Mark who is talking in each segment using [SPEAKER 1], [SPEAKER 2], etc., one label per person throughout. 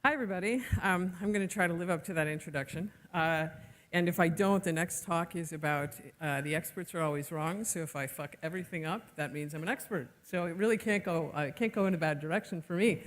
[SPEAKER 1] Hi, everybody. I'm going to try to live up to that introduction. And if I don't, the next talk is about the experts are always wrong. So if I fuck everything up, that means I'm an expert. So it really can't go in a bad direction for me.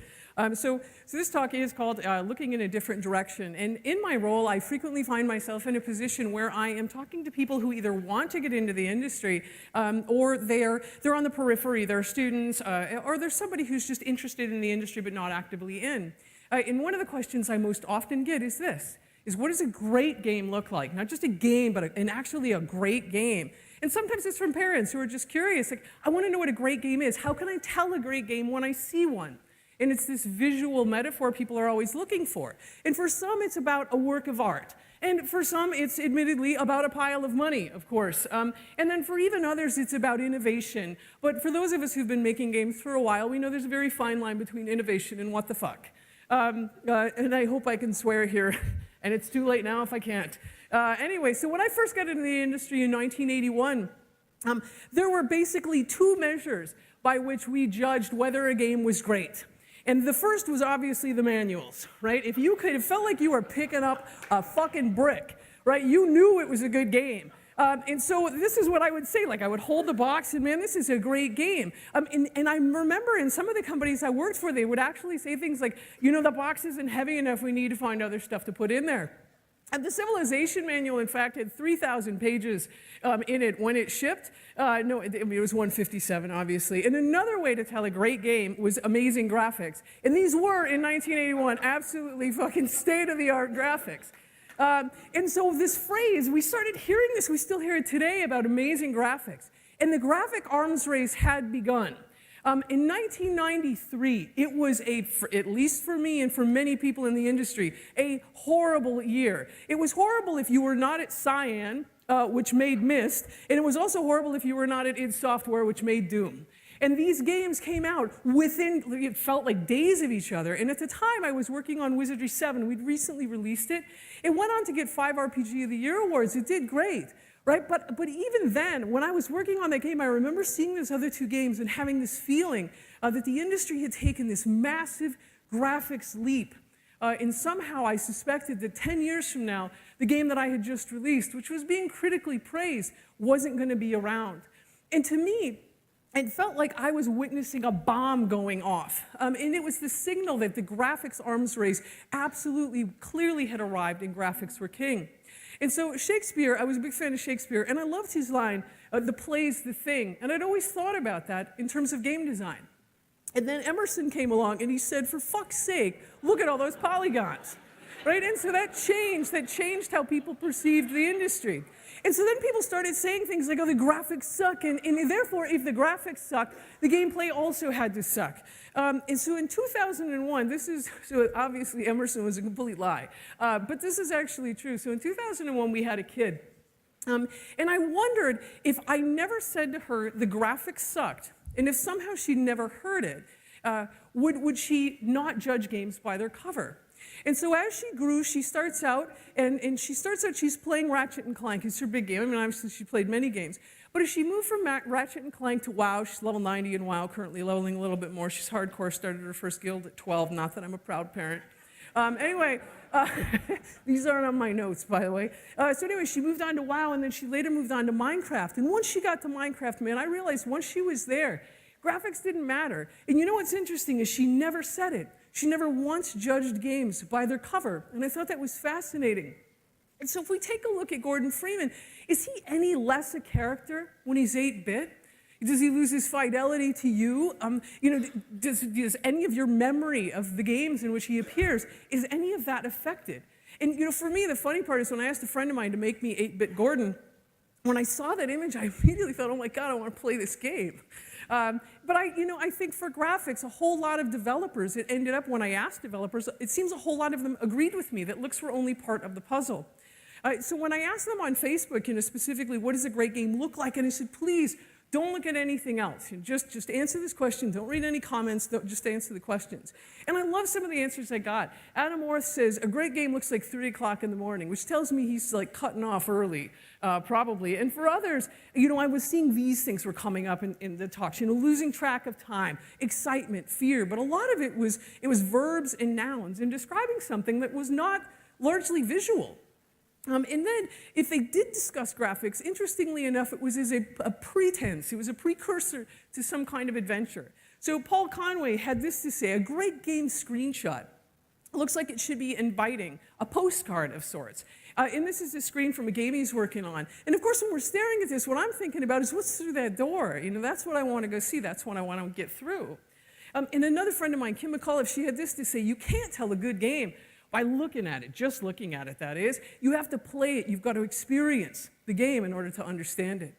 [SPEAKER 1] So this talk is called Looking in a Different Direction. And in my role, I frequently find myself in a position where I am talking to people who either want to get into the industry or they're on the periphery. They're students or there's somebody who's just interested in the industry but not actively in. And one of the questions I most often get is this, what does a great game look like? Not just a game, but actually a great game. And sometimes it's from parents who are just curious, like, I want to know what a great game is. How can I tell a great game when I see one? And it's this visual metaphor people are always looking for. And for some, it's about a work of art. And for some, it's admittedly about a pile of money, of course. And then for even others, it's about innovation. But for those of us who've been making games for a while, we know there's a very fine line between innovation and what the fuck. And I hope I can swear here, and it's too late now if I can't. Anyway, so when I first got into the industry in 1981, there were basically two measures by which we judged whether a game was great. And the first was obviously the manuals, right? If you could, it felt like you were picking up a fucking brick, right? You knew it was a good game. And so this is what I would say, like I would hold the box and man, this is a great game. And I remember in some of the companies I worked for, they would actually say things like, you know, the box isn't heavy enough, we need to find other stuff to put in there. And the Civilization manual, in fact, had 3,000 pages in it when it shipped. No, it was 157, obviously. And another way to tell a great game was amazing graphics. And these were, in 1981, absolutely fucking state-of-the-art graphics. And so this phrase, we started hearing this, we still hear it today, about amazing graphics. And the graphic arms race had begun. In 1993, it was, at least for me and for many people in the industry, a horrible year. It was horrible if you were not at Cyan, which made Myst, and it was also horrible if you were not at id Software, which made Doom. And these games came out within, it felt like days of each other. And at the time, I was working on Wizardry 7. We'd recently released it. It went on to get 5 RPG of the Year awards. It did great, right? But even then, when I was working on that game, I remember seeing those other two games and having this feeling that the industry had taken this massive graphics leap. And somehow I suspected that 10 years from now, the game that I had just released, which was being critically praised, wasn't going to be around. And to me, it felt like I was witnessing a bomb going off. And it was the signal that the graphics arms race absolutely clearly had arrived and graphics were king. And so Shakespeare, I was a big fan of Shakespeare, and I loved his line, the play's the thing. And I'd always thought about that in terms of game design. And then Emerson came along and he said, for fuck's sake, look at all those polygons. Right? And so that changed how people perceived the industry. And so then people started saying things like, oh, the graphics suck, and therefore, if the graphics sucked, the gameplay also had to suck. And so in 2001, so obviously Emerson was a complete lie, but this is actually true. So in 2001, we had a kid, and I wondered if I never said to her, the graphics sucked, and if somehow she'd never heard it, would she not judge games by their cover? And so as she grew, she starts out, she's playing Ratchet and Clank. It's her big game. I mean, obviously, she played many games. But as she moved from Ratchet and Clank to WoW, she's level 90 in WoW, currently leveling a little bit more. She's hardcore, started her first guild at 12, not that I'm a proud parent. Anyway, these aren't on my notes, by the way. So anyway, she moved on to WoW, and then she later moved on to Minecraft. And once she got to Minecraft, man, I realized once she was there, graphics didn't matter. And you know what's interesting is she never said it. She never once judged games by their cover, and I thought that was fascinating. And so if we take a look at Gordon Freeman, is he any less a character when he's 8-bit? Does he lose his fidelity to you? Does any of your memory of the games in which he appears, is any of that affected? And for me, the funny part is when I asked a friend of mine to make me 8-bit Gordon, when I saw that image, I immediately thought, oh my God, I want to play this game. But I think for graphics, a whole lot of developers, it ended up when I asked developers, it seems a whole lot of them agreed with me that looks were only part of the puzzle. So when I asked them on Facebook, specifically, what does a great game look like? And I said, please, Don't look at anything else. Just answer this question. Don't read any comments. Just answer the questions. And I love some of the answers I got. Adam Orth says, a great game looks like 3 o'clock in the morning, which tells me he's like cutting off early, probably. And for others, I was seeing these things were coming up in the talks. losing track of time, excitement, fear. But a lot of it was verbs and nouns and describing something that was not largely visual. And then, if they did discuss graphics, interestingly enough, it was as a pretense. It was a precursor to some kind of adventure. So Paul Conway had this to say, a great game screenshot looks like it should be inviting, a postcard of sorts. And this is a screen from a game he's working on. And of course, when we're staring at this, what I'm thinking about is what's through that door. That's what I want to go see. That's what I want to get through. And another friend of mine, Kim McAuliffe, she had this to say, you can't tell a good game by looking at it, just looking at it, that is. You have to play it. You've got to experience the game in order to understand it.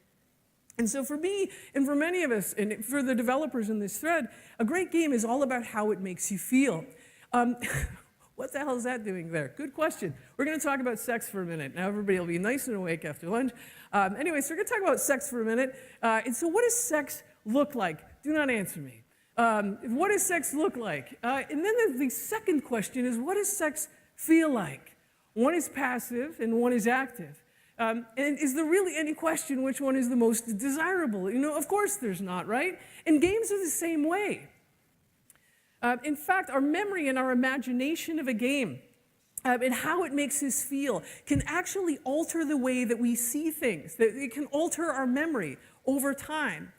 [SPEAKER 1] And so for me, and for many of us, and for the developers in this thread, a great game is all about how it makes you feel. What the hell is that doing there? Good question. We're going to talk about sex for a minute. Now everybody will be nice and awake after lunch. Anyway, so we're going to talk about sex for a minute. And so what does sex look like? Do not answer me. What does sex look like? And then the second question is, what does sex feel like? One is passive and one is active. And is there really any question which one is the most desirable? Of course there's not, right? And games are the same way. In fact, our memory and our imagination of a game and how it makes us feel can actually alter the way that we see things. That it can alter our memory over time.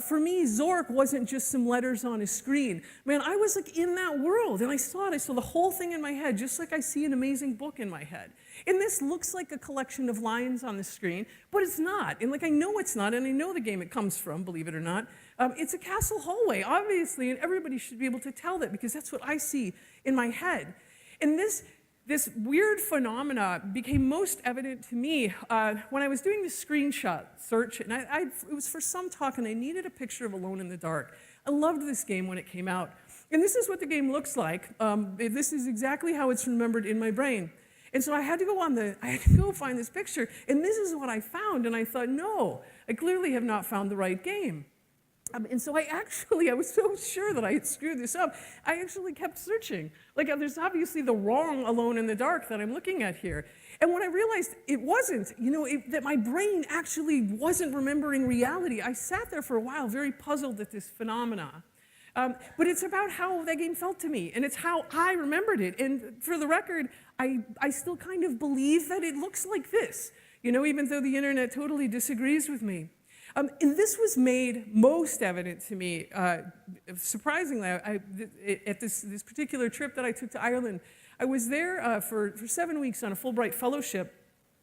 [SPEAKER 1] For me, Zork wasn't just some letters on a screen. Man, I was like in that world, and I saw it. I saw the whole thing in my head, just like I see an amazing book in my head. And this looks like a collection of lines on the screen, but it's not. And I know it's not, and I know the game it comes from, believe it or not. It's a castle hallway, obviously, and everybody should be able to tell that because that's what I see in my head. And this weird phenomena became most evident to me when I was doing the screenshot search, and it was for some talk, and I needed a picture of Alone in the Dark. I loved this game when it came out. And this is what the game looks like. This is exactly how it's remembered in my brain. And so I had to go find this picture, and this is what I found, and I thought, no, I clearly have not found the right game. And so I was so sure that I had screwed this up, I actually kept searching. There's obviously the wrong Alone in the Dark that I'm looking at here. And when I realized it wasn't, that my brain actually wasn't remembering reality, I sat there for a while very puzzled at this phenomena. But it's about how that game felt to me, and it's how I remembered it. And for the record, I still kind of believe that it looks like this, even though the internet totally disagrees with me. And this was made most evident to me, surprisingly, at this particular trip that I took to Ireland. I was there for 7 weeks on a Fulbright fellowship,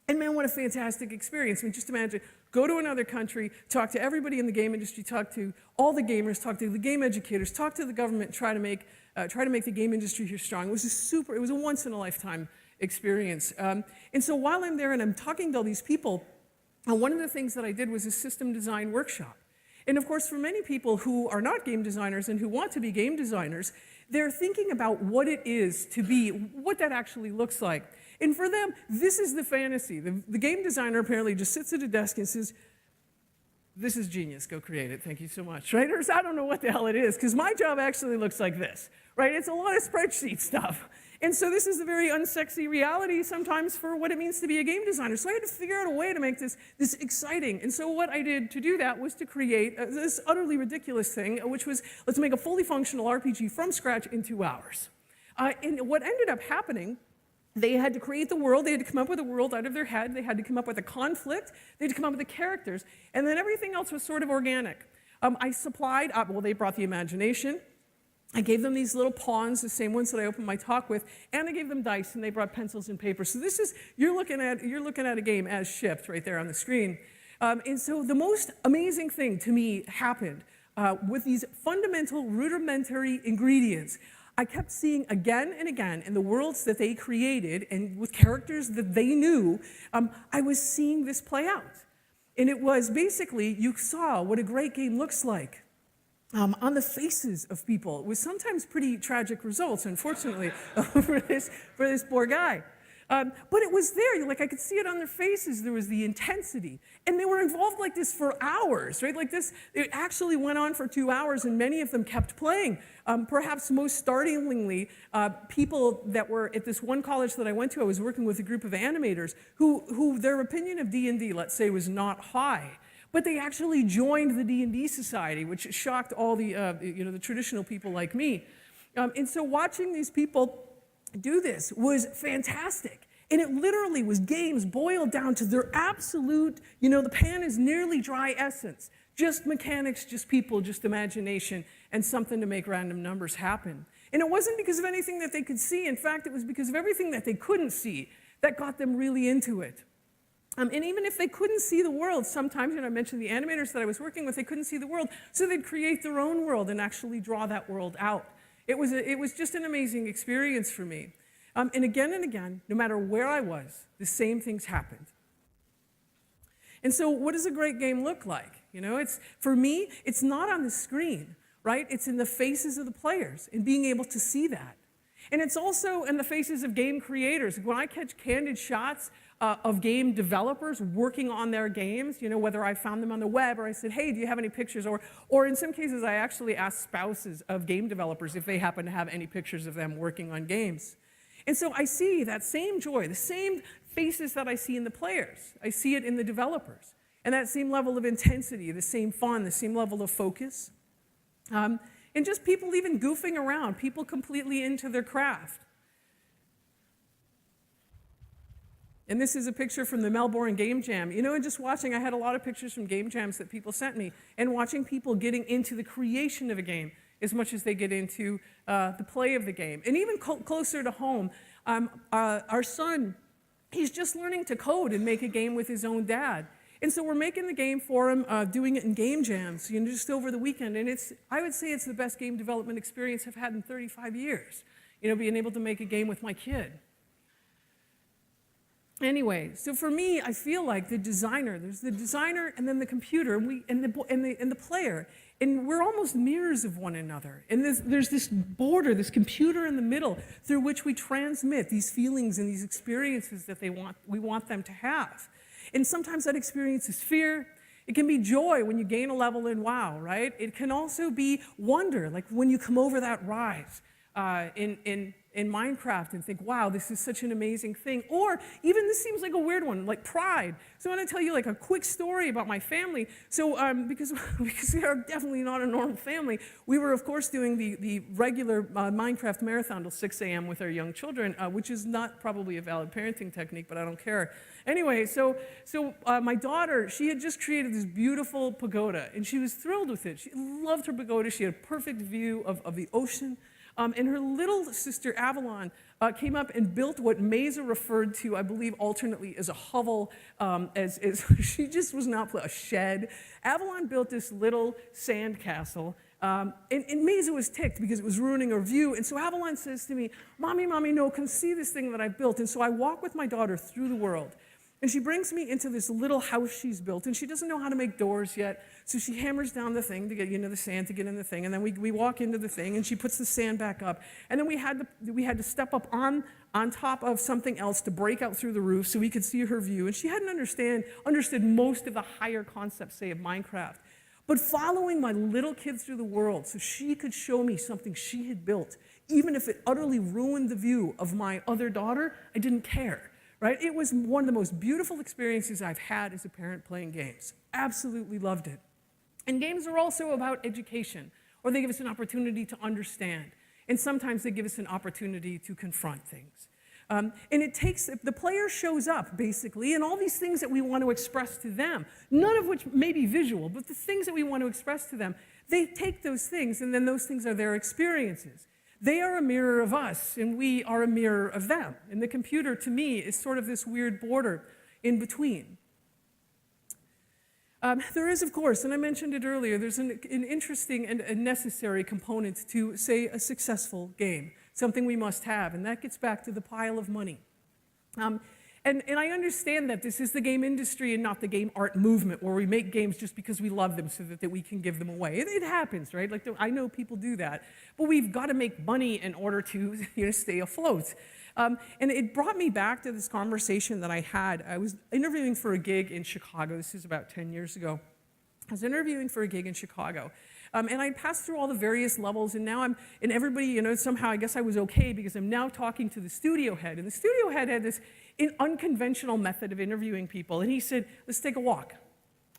[SPEAKER 1] and man, what a fantastic experience. I mean, just imagine, go to another country, talk to everybody in the game industry, talk to all the gamers, talk to the game educators, talk to the government, try to make the game industry here strong. It was a once-in-a-lifetime experience. And so while I'm there and I'm talking to all these people, one of the things that I did was a system design workshop. And of course, for many people who are not game designers and who want to be game designers, they're thinking about what it is to be, what that actually looks like. And for them, this is the fantasy. The game designer apparently just sits at a desk and says, this is genius, go create it, thank you so much, right? Or I don't know what the hell it is, because my job actually looks like this, right? It's a lot of spreadsheet stuff. And so this is the very unsexy reality sometimes for what it means to be a game designer. So I had to figure out a way to make this exciting. And so what I did to do that was to create this utterly ridiculous thing, which was, let's make a fully functional RPG from scratch in 2 hours. And what ended up happening, they had to create the world, they had to come up with a world out of their head, they had to come up with a conflict, they had to come up with the characters, and then everything else was sort of organic. I supplied, they brought the imagination, I gave them these little pawns, the same ones that I opened my talk with, and I gave them dice, and they brought pencils and paper. So this is, you're looking at a game as shipped right there on the screen. And so the most amazing thing to me happened with these fundamental, rudimentary ingredients. I kept seeing again and again in the worlds that they created and with characters that they knew, I was seeing this play out. And it was basically, you saw what a great game looks like. On the faces of people with sometimes pretty tragic results, unfortunately, for this poor guy. But it was there, like I could see it on their faces. There was the intensity. And they were involved like this for hours, right? Like this, it actually went on for 2 hours and many of them kept playing. Perhaps most startlingly, people that were at this one college that I went to, I was working with a group of animators who their opinion of D&D, let's say, was not high. But they actually joined the D&D Society, which shocked all the, the traditional people like me. And so watching these people do this was fantastic. And it literally was games boiled down to their absolute, the pan is nearly dry essence. Just mechanics, just people, just imagination, and something to make random numbers happen. And it wasn't because of anything that they could see. In fact, it was because of everything that they couldn't see that got them really into it. And even if they couldn't see the world, sometimes, I mentioned the animators that I was working with, they couldn't see the world, so they'd create their own world and actually draw that world out. It was just an amazing experience for me. And again, no matter where I was, the same things happened. And so what does a great game look like? For me, it's not on the screen, right? It's in the faces of the players and being able to see that. And it's also in the faces of game creators. When I catch candid shots of game developers working on their games, whether I found them on the web or I said, hey, do you have any pictures? Or in some cases, I actually asked spouses of game developers if they happen to have any pictures of them working on games. And so I see that same joy, the same faces that I see in the players. I see it in the developers. And that same level of intensity, the same fun, the same level of focus. And just people even goofing around, people completely into their craft. And this is a picture from the Melbourne Game Jam. And just watching, I had a lot of pictures from game jams that people sent me, and watching people getting into the creation of a game as much as they get into the play of the game. And even closer to home, our son, he's just learning to code and make a game with his own dad. And so we're making the game for him, doing it in game jams, just over the weekend. And I would say it's the best game development experience I've had in 35 years, being able to make a game with my kid. Anyway, so for me, I feel like there's the designer and then the computer and the player, and we're almost mirrors of one another. And there's this border, this computer in the middle, through which we transmit these feelings and these experiences that we want them to have. And sometimes that experience is fear. It can be joy when you gain a level in WoW, right? It can also be wonder, like when you come over that rise in Minecraft and think, wow, this is such an amazing thing. Or even this seems like a weird one, like pride. So I want to tell you like a quick story about my family. So because we are definitely not a normal family, we were of course doing the regular Minecraft marathon till 6 a.m. with our young children, which is not probably a valid parenting technique, but I don't care. Anyway, so my daughter, she had just created this beautiful pagoda, and she was thrilled with it. She loved her pagoda. She had a perfect view of the ocean. And her little sister, Avalon, came up and built what Mesa referred to, I believe, alternately as a hovel, as she just was not a shed. Avalon built this little sand castle, and Mesa was ticked because it was ruining her view. And so Avalon says to me, Mommy, no, come see this thing that I built. And so I walk with my daughter through the world. And she brings me into this little house she's built, and she doesn't know how to make doors yet, so she hammers down the thing to get the sand to get in the thing, and then we walk into the thing, and she puts the sand back up, and then we had to step up on top of something else to break out through the roof so we could see her view, and she hadn't understood most of the higher concepts, say, of Minecraft. But following my little kid through the world so she could show me something she had built, even if it utterly ruined the view of my other daughter, I didn't care. Right? It was one of the most beautiful experiences I've had as a parent playing games. Absolutely loved it. And games are also about education, or they give us an opportunity to understand. And sometimes they give us an opportunity to confront things. And the player shows up, basically, and all these things that we want to express to them, none of which may be visual, but the things that we want to express to them, they take those things, and then those things are their experiences. They are a mirror of us, and we are a mirror of them. And the computer, to me, is sort of this weird border in between. There is, of course, and I mentioned it earlier, there's an interesting and a necessary component to, say, a successful game, something we must have, and that gets back to the pile of money. And I understand that this is the game industry and not the game art movement, where we make games just because we love them so that we can give them away. It happens, right? Like, I know people do that. But we've got to make money in order to stay afloat. And it brought me back to this conversation that I had. I was interviewing for a gig in Chicago. This is about 10 years ago. I was interviewing for a gig in Chicago. And I passed through all the various levels, and now and everybody, somehow I guess I was okay because I'm now talking to the studio head. And the studio head had this unconventional method of interviewing people. And he said, let's take a walk.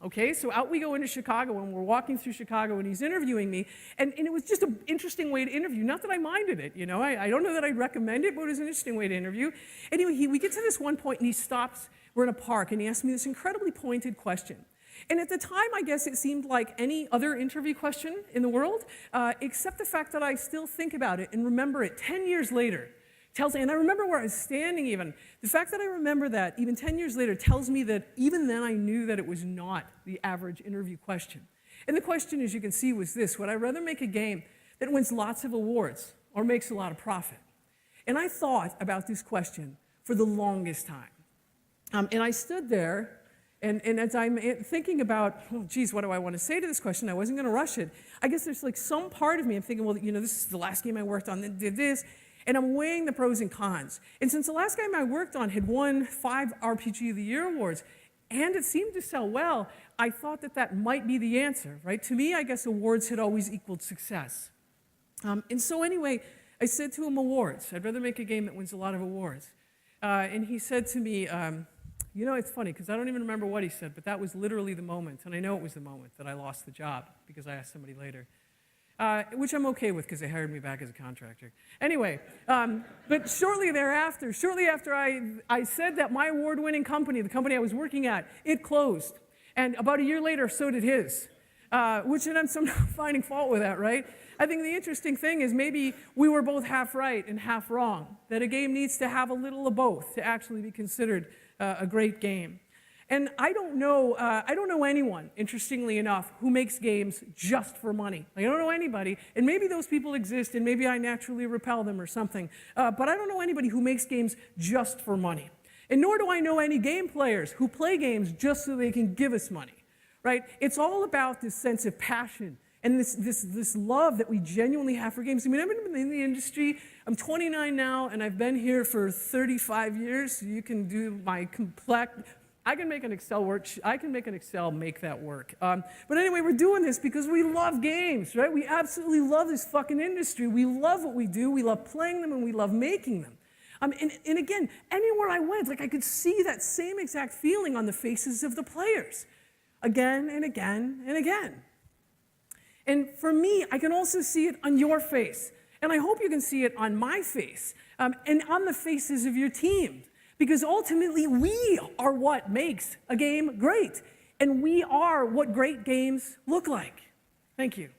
[SPEAKER 1] Okay, so out we go into Chicago, and we're walking through Chicago, and he's interviewing me. And it was just an interesting way to interview. Not that I minded it, I don't know that I'd recommend it, but it was an interesting way to interview. Anyway, we get to this one point, and he stops. We're in a park, and he asks me this incredibly pointed question. And at the time, I guess it seemed like any other interview question in the world, except the fact that I still think about it and remember it 10 years later. And I remember where I was standing even. The fact that I remember that even 10 years later tells me that even then I knew that it was not the average interview question. And the question, as you can see, was this: would I rather make a game that wins lots of awards or makes a lot of profit? And I thought about this question for the longest time. And I stood there, and as I'm thinking about, oh, geez, what do I want to say to this question? I wasn't going to rush it. I guess there's like some part of me, I'm thinking, well, this is the last game I worked on that did this. And I'm weighing the pros and cons. And since the last game I worked on had won 5 RPG of the Year awards, and it seemed to sell well, I thought that might be the answer, right? To me, I guess awards had always equaled success. And so anyway, I said to him, awards. I'd rather make a game that wins a lot of awards. And he said to me, it's funny, because I don't even remember what he said, but that was literally the moment, and I know it was the moment that I lost the job, because I asked somebody later. Which I'm okay with because they hired me back as a contractor. Anyway, but shortly after I said that, my award-winning company, the company I was working at, it closed. And about a year later, so did his, which I'm somehow finding fault with that, right? I think the interesting thing is maybe we were both half right and half wrong, that a game needs to have a little of both to actually be considered a great game. And I don't know anyone, interestingly enough, who makes games just for money. I don't know anybody, and maybe those people exist, and maybe I naturally repel them or something, but I don't know anybody who makes games just for money. And nor do I know any game players who play games just so they can give us money, right? It's all about this sense of passion and this love that we genuinely have for games. I mean, I've been in the industry, I'm 29 now, and I've been here for 35 years, so you can do my I can make an Excel make that work. But anyway, we're doing this because we love games, right? We absolutely love this fucking industry. We love what we do. We love playing them, and we love making them. And again, anywhere I went, I could see that same exact feeling on the faces of the players, again and again and again. And for me, I can also see it on your face. And I hope you can see it on my face, and on the faces of your team. Because ultimately, we are what makes a game great. And we are what great games look like. Thank you.